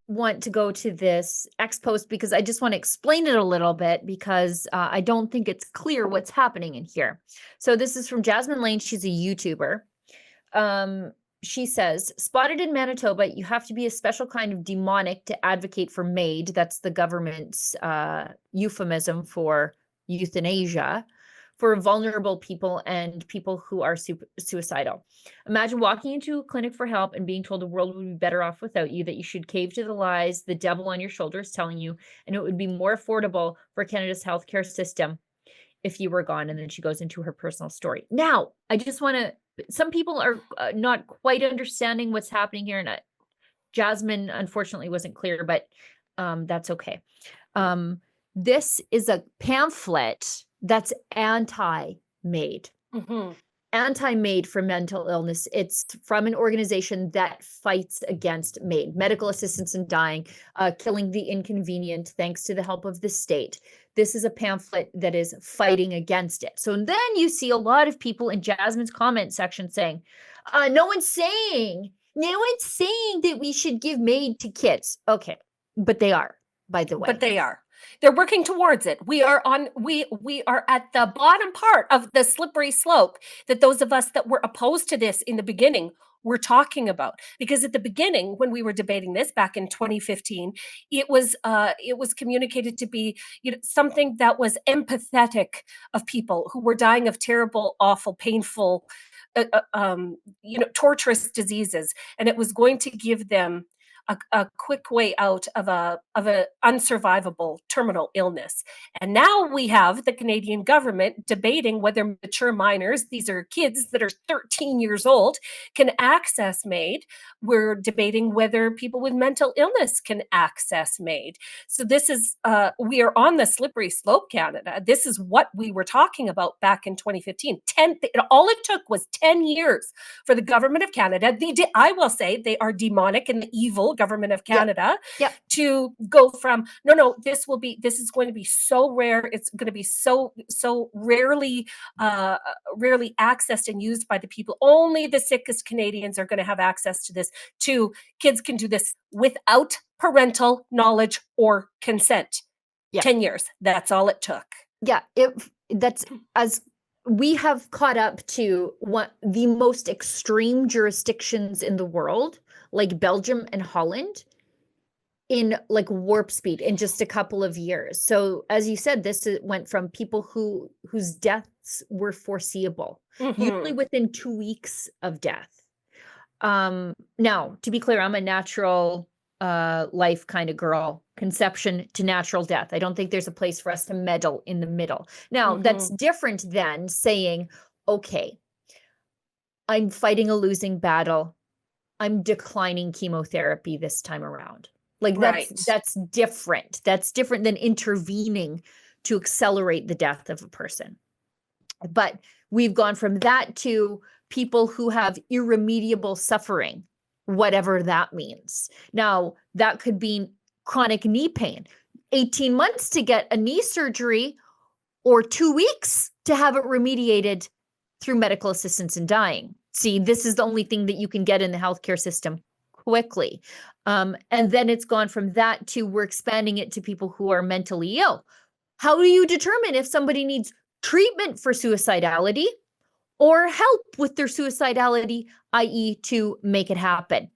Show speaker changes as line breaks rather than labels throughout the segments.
want to go to this X post because I just want to explain it a little bit because I don't think it's clear what's happening in here. So this is from Jasmine Lane. She's a YouTuber. She says, spotted in Manitoba, you have to be a special kind of demonic to advocate for MAID. That's the government's euphemism for euthanasia for vulnerable people and people who are suicidal. Imagine walking into a clinic for help and being told the world would be better off without you, that you should cave to the lies the devil on your shoulder is telling you, and it would be more affordable for Canada's healthcare system if you were gone. And then she goes into her personal story. Now, I just want to, some people are not quite understanding what's happening here. And Jasmine, unfortunately, wasn't clear, but that's okay. This is a pamphlet that's anti-MAID. Anti-MAID for mental illness. It's from an organization that fights against MAID, medical assistance in dying, killing the inconvenient, thanks to the help of the state. This is a pamphlet that is fighting against it. So then you see a lot of people in Jasmine's comment section saying, no one's saying that we should give MAID to kids. Okay, but they are, by the way.
But they are. They're working towards it. We are at the bottom part of the slippery slope that those of us that were opposed to this in the beginning were talking about. Because at the beginning, when we were debating this back in 2015, it was communicated to be, something that was empathetic of people who were dying of terrible, awful, painful, torturous diseases, and it was going to give them a quick way out of a unsurvivable terminal illness. And now we have the Canadian government debating whether mature minors, these are kids that are 13 years old, can access MAID. We're debating whether people with mental illness can access MAID. So this is, we are on the slippery slope, Canada. This is what we were talking about back in 2015. All it took was 10 years for the government of Canada, I will say they are demonic and evil government of Canada, to go from this is going to be so rare, it's going to be so rarely accessed and used by the people, only the sickest Canadians are going to have access to this, to kids can do this without parental knowledge or consent. 10 years, that's all it took.
That's as we have caught up to the most extreme jurisdictions in the world, like Belgium and Holland, in like warp speed in just a couple of years. So as you said, this went from people whose deaths were foreseeable, usually within 2 weeks of death. Now, to be clear, I'm a natural life kind of girl, conception to natural death. I don't think there's a place for us to meddle in the middle. Now, that's different than saying, okay, I'm fighting a losing battle. I'm declining chemotherapy this time around. Like that's different. That's different than intervening to accelerate the death of a person. But we've gone from that to people who have irremediable suffering, whatever that means. Now, that could be chronic knee pain, 18 months to get a knee surgery, or 2 weeks to have it remediated through medical assistance in dying. See, this is the only thing that you can get in the healthcare system quickly. And then it's gone from that to we're expanding it to people who are mentally ill. How do you determine if somebody needs treatment for suicidality or help with their suicidality, i.e. to make it happen?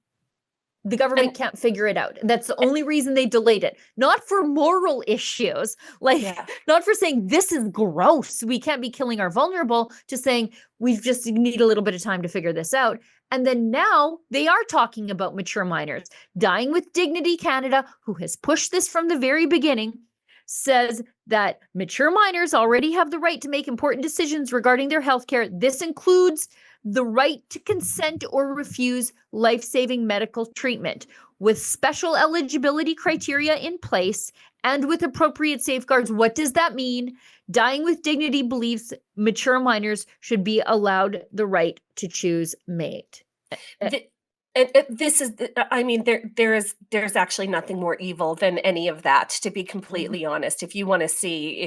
The government can't figure it out. That's the only reason they delayed it. Not for moral issues, not for saying this is gross, we can't be killing our vulnerable, just saying we just need a little bit of time to figure this out. And then now they are talking about mature minors. Dying with Dignity Canada, who has pushed this from the very beginning, says that mature minors already have the right to make important decisions regarding their healthcare. This includes the right to consent or refuse life-saving medical treatment with special eligibility criteria in place and with appropriate safeguards. What does that mean? Dying with Dignity believes mature minors should be allowed the right to choose MAID.
This is, I mean, there's actually nothing more evil than any of that, to be completely honest. If you want to see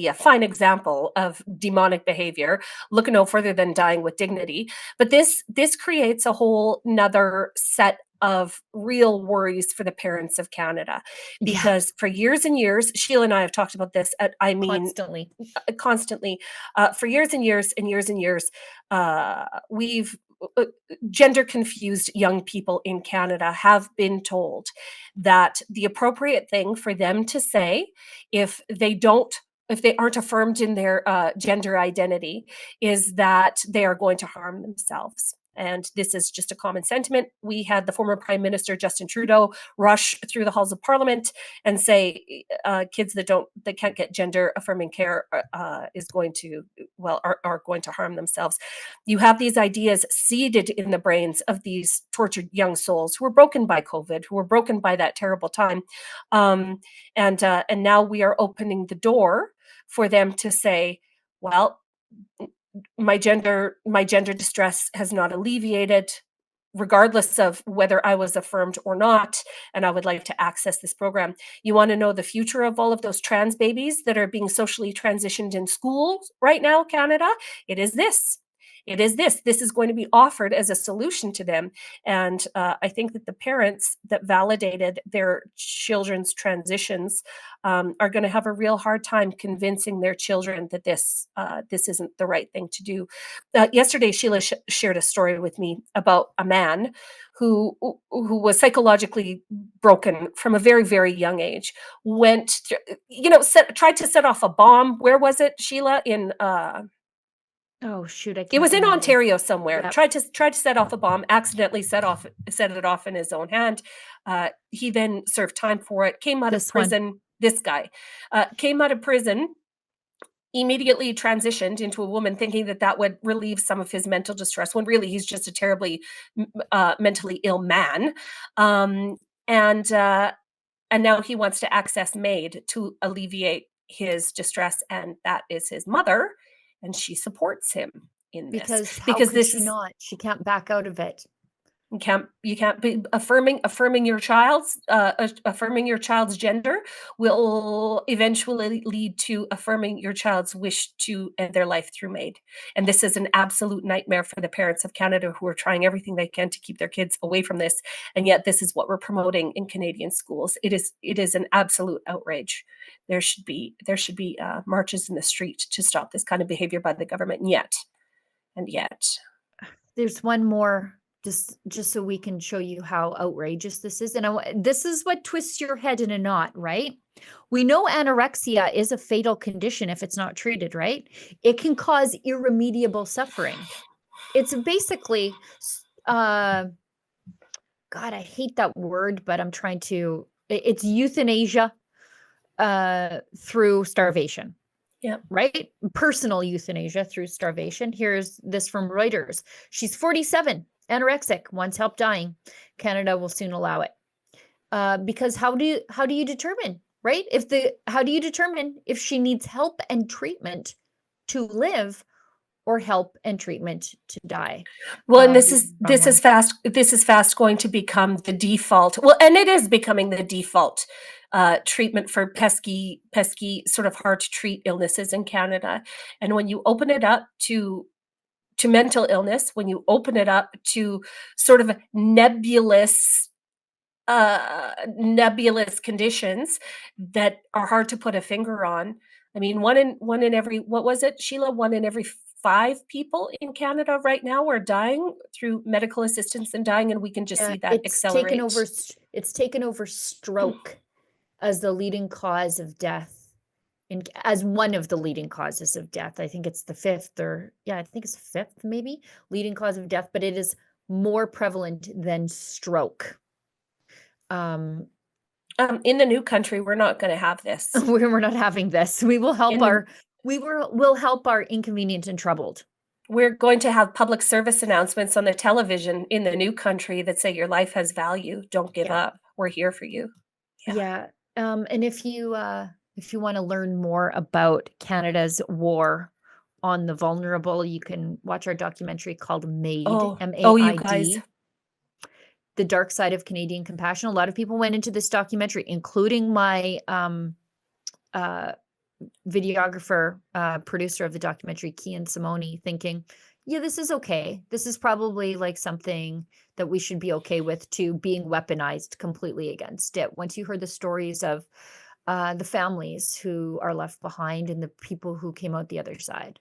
a fine example of demonic behavior, look no further than Dying with Dignity. But this creates a whole nother set of real worries for the parents of Canada,
Yeah,
because for years and years, Sheila and I have talked about this. I mean,
constantly.
constantly, for years and years and years and years, we've gender confused young people in Canada have been told that the appropriate thing for them to say if they aren't affirmed in their gender identity is that they are going to harm themselves. And this is just a common sentiment. We had the former Prime Minister Justin Trudeau rush through the halls of Parliament and say kids that can't get gender affirming care is going to are going to harm themselves. You have these ideas seeded in the brains of these tortured young souls who were broken by COVID, who were broken by that terrible time, and now we are opening the door for them to say, well, my gender distress has not alleviated regardless of whether I was affirmed or not, and I would like to access this program. You want to know the future of all of those trans babies that are being socially transitioned in schools right now, Canada? It is this. It is this. This is going to be offered as a solution to them. And I think that the parents that validated their children's transitions are going to have a real hard time convincing their children that this isn't the right thing to do. Yesterday, Sheila shared a story with me about a man who was psychologically broken from a very, very young age. Went through, tried to set off a bomb. Where was it, Sheila?
Oh shoot, I
It
can't
was in
remember.
Ontario somewhere.
Yep.
Tried to set off a bomb, accidentally set it off in his own hand. He then served time for it. Came out of
This one.
prison. This guy came out of prison, immediately transitioned into a woman, thinking that that would relieve some of his mental distress, when really he's just a terribly mentally ill man. Um, and now he wants to access MAID to alleviate his distress, and that is his mother, and she supports him in this
Because how
because
could
this
she
is
not? She can't back out of it.
you can't be affirming your child's gender will eventually lead to affirming your child's wish to end their life through MAID. And this is an absolute nightmare for the parents of Canada who are trying everything they can to keep their kids away from this, and yet this is what we're promoting in Canadian schools. It is an absolute outrage. There should be marches in the street to stop this kind of behavior by the government, and yet
There's one more, just so we can show you how outrageous this is. And this is what twists your head in a knot, right? We know anorexia is a fatal condition if it's not treated, right? It can cause irremediable suffering. It's basically, God, I hate that word, but I'm trying to, it's euthanasia through starvation.
yeah.
Right? Personal euthanasia through starvation. Here's this from Reuters. She's 47, anorexic, wants help dying. Canada will soon allow it. Because how do you determine, right? How do you determine if she needs help and treatment to live or help and treatment to die?
Well, and this
Wrong
is this is
one.
fast going to become the default. Well, and it is becoming the default treatment for pesky sort of hard to treat illnesses in Canada. And when you open it up to mental illness, when you open it up to sort of nebulous conditions that are hard to put a finger on. I mean, one in every, what was it, Sheila? One in every 5 people in Canada right now are dying through medical assistance and dying, and we can just
Yeah,
see that accelerate.
it's taken over stroke as the leading cause of death, as one of the leading causes of death. I think it's the fifth, I think it's the fifth maybe leading cause of death, but it is more prevalent than stroke.
In the new country, we're not going to have this.
We're not having this. We will help
In the,
we'll help our inconvenient and troubled.
we're going to have public service announcements on the television in the new country that say your life has value. Don't give
Yeah.
up. We're here for you.
Yeah. And if you want to learn more about Canada's war on the vulnerable, you can watch our documentary called MAID,
You guys.
MAID, The Dark Side of Canadian Compassion. A lot of people went into this documentary, including my videographer, producer of the documentary, Kian Simone, thinking, yeah, this is okay. This is probably like something that we should be okay with to being weaponized completely against it. Once you heard the stories of the families who are left behind and the people who came out the other side.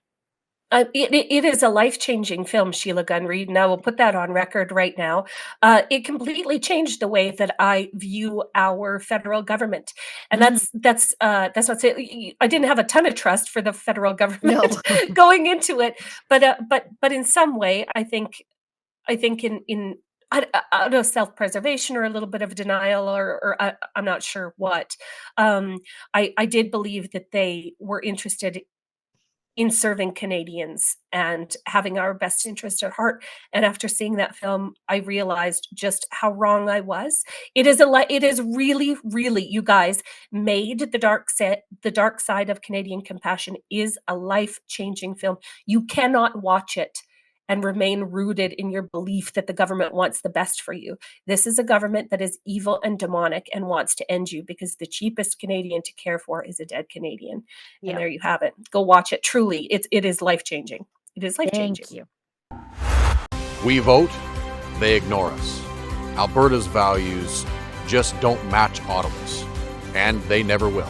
It is a life-changing film, Sheila Gunn Reid, and I will put that on record right now. It completely changed the way that I view our federal government, and
Mhm.
that's not say I didn't have a ton of trust for the federal
No.
government going into it, but in some way, I think in out of self-preservation or a little bit of denial or I'm not sure what, um, I did believe that they were interested in serving Canadians and having our best interest at heart. And after seeing that film, I realized just how wrong I was. It is really, really, you guys, made the dark side of Canadian compassion is a life-changing film. You cannot watch it and remain rooted in your belief that the government wants the best for you. This is a government that is evil and demonic and wants to end you because the cheapest Canadian to care for is a dead Canadian. And
Yeah.
there you have it. Go watch it. Truly, it is life-changing. It is life-changing.
Thank you.
We vote, they ignore us. Alberta's values just don't match Ottawa's, and they never will.